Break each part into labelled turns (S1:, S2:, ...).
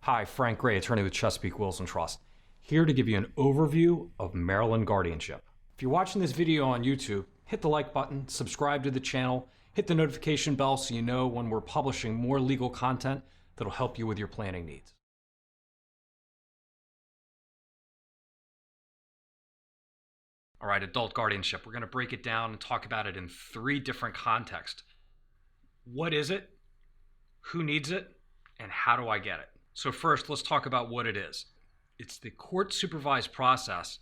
S1: Hi, Frank Gray, attorney with Chesapeake Wilson Trust, here to give you an overview of Maryland guardianship. If you're watching this video on YouTube, hit the like button, subscribe to the channel, hit the notification bell so you know when we're publishing more legal content that'll help you with your planning needs. All right, adult guardianship. We're going to break it down and talk about it in three different contexts. What is it? Who needs it? And how do I get it? So first, let's talk about what it is. It's the court-supervised process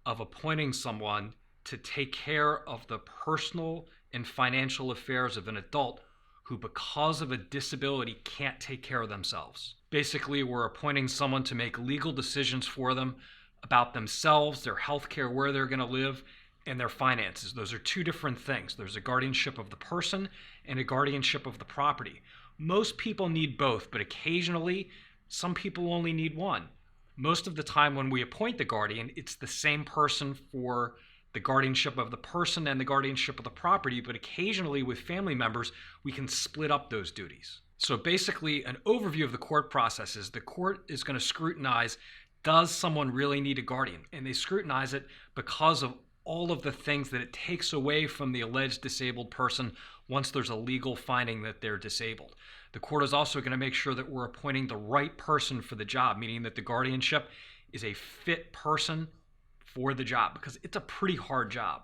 S1: of appointing someone to take care of the personal and financial affairs of an adult who, because of a disability, can't take care of themselves. Basically, we're appointing someone to make legal decisions for them about themselves, their health care, where they're going to live, and their finances. Those are two different things. There's a guardianship of the person and a guardianship of the property. Most people need both, but occasionally some people only need one. Most of the time when we appoint the guardian, it's the same person for the guardianship of the person and the guardianship of the property, but occasionally with family members, we can split up those duties. So basically, an overview of the court process is the court is going to scrutinize, does someone really need a guardian? And they scrutinize it because of all of the things that it takes away from the alleged disabled person once there's a legal finding that they're disabled. The court is also going to make sure that we're appointing the right person for the job, meaning that the guardianship is a fit person for the job, because it's a pretty hard job.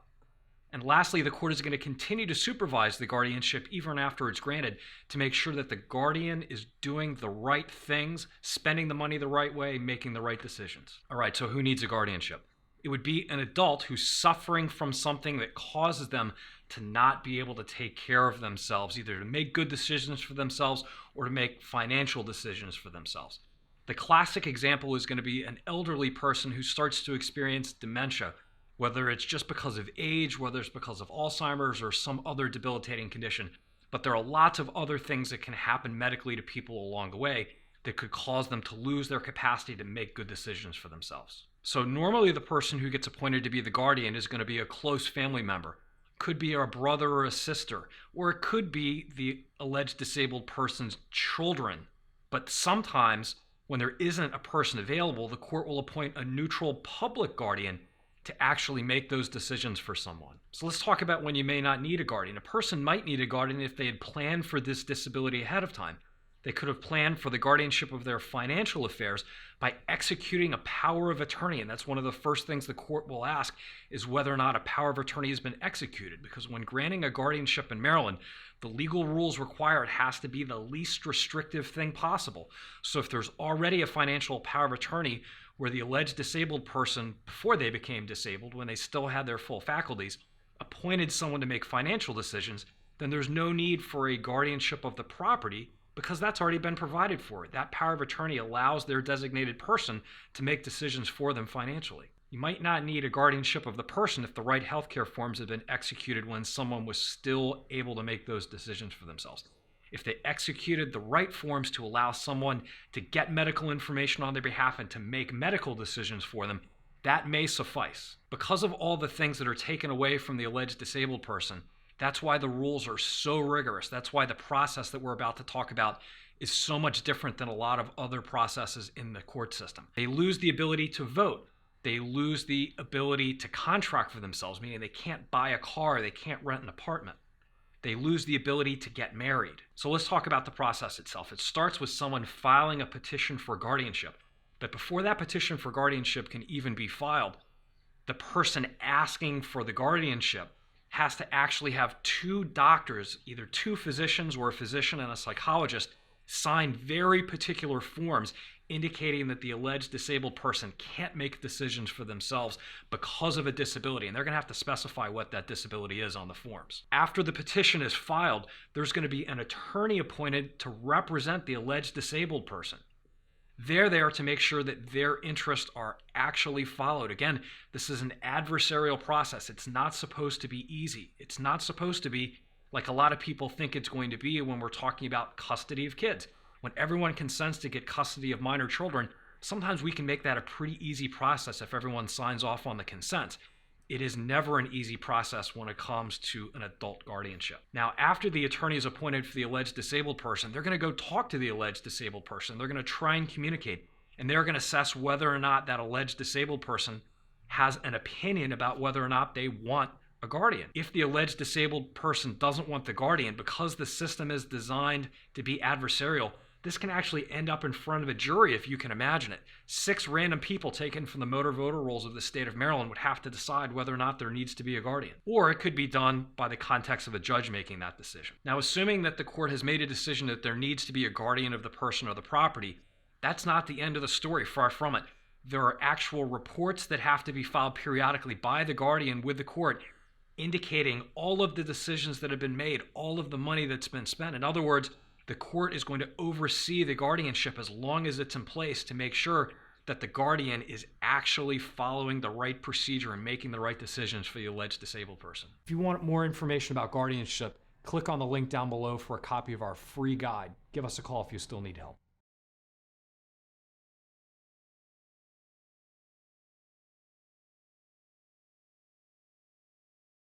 S1: And lastly, the court is going to continue to supervise the guardianship even after it's granted to make sure that the guardian is doing the right things, spending the money the right way, making the right decisions. All right, so who needs a guardianship? It would be an adult who's suffering from something that causes them to not be able to take care of themselves, either to make good decisions for themselves or to make financial decisions for themselves. The classic example is going to be an elderly person who starts to experience dementia, whether it's just because of age, whether it's because of Alzheimer's or some other debilitating condition. But there are lots of other things that can happen medically to people along the way that could cause them to lose their capacity to make good decisions for themselves. So normally the person who gets appointed to be the guardian is going to be a close family member. Could be a brother or a sister, or it could be the alleged disabled person's children. But sometimes when there isn't a person available, the court will appoint a neutral public guardian to actually make those decisions for someone. So let's talk about when you may not need a guardian. A person might need a guardian if they had planned for this disability ahead of time. They could have planned for the guardianship of their financial affairs by executing a power of attorney. And that's one of the first things the court will ask is whether or not a power of attorney has been executed. Because when granting a guardianship in Maryland, the legal rules require it has to be the least restrictive thing possible. So if there's already a financial power of attorney where the alleged disabled person, before they became disabled, when they still had their full faculties, appointed someone to make financial decisions, then there's no need for a guardianship of the property, because that's already been provided for. That power of attorney allows their designated person to make decisions for them financially. You might not need a guardianship of the person if the right healthcare forms have been executed when someone was still able to make those decisions for themselves. If they executed the right forms to allow someone to get medical information on their behalf and to make medical decisions for them, that may suffice. Because of all the things that are taken away from the alleged disabled person, that's why the rules are so rigorous. That's why the process that we're about to talk about is so much different than a lot of other processes in the court system. They lose the ability to vote. They lose the ability to contract for themselves, meaning they can't buy a car, they can't rent an apartment. They lose the ability to get married. So let's talk about the process itself. It starts with someone filing a petition for guardianship. But before that petition for guardianship can even be filed, the person asking for the guardianship has to actually have two doctors, either two physicians or a physician and a psychologist, sign very particular forms indicating that the alleged disabled person can't make decisions for themselves because of a disability. And they're going to have to specify what that disability is on the forms. After the petition is filed, there's going to be an attorney appointed to represent the alleged disabled person. They're there to make sure that their interests are actually followed. Again, this is an adversarial process. It's not supposed to be easy. It's not supposed to be like a lot of people think it's going to be when we're talking about custody of kids. When everyone consents to get custody of minor children, sometimes we can make that a pretty easy process if everyone signs off on the consent. It is never an easy process when it comes to an adult guardianship. Now, after the attorney is appointed for the alleged disabled person, they're going to go talk to the alleged disabled person. They're going to try and communicate, and they're going to assess whether or not that alleged disabled person has an opinion about whether or not they want a guardian. If the alleged disabled person doesn't want the guardian, because the system is designed to be adversarial, this can actually end up in front of a jury, if you can imagine it. 6 random people taken from the motor voter rolls of the state of Maryland would have to decide whether or not there needs to be a guardian. Or it could be done by the context of a judge making that decision. Now, assuming that the court has made a decision that there needs to be a guardian of the person or the property, that's not the end of the story, far from it. There are actual reports that have to be filed periodically by the guardian with the court, indicating all of the decisions that have been made, all of the money that's been spent. In other words, the court is going to oversee the guardianship as long as it's in place to make sure that the guardian is actually following the right procedure and making the right decisions for the alleged disabled person. If you want more information about guardianship, click on the link down below for a copy of our free guide. Give us a call if you still need help.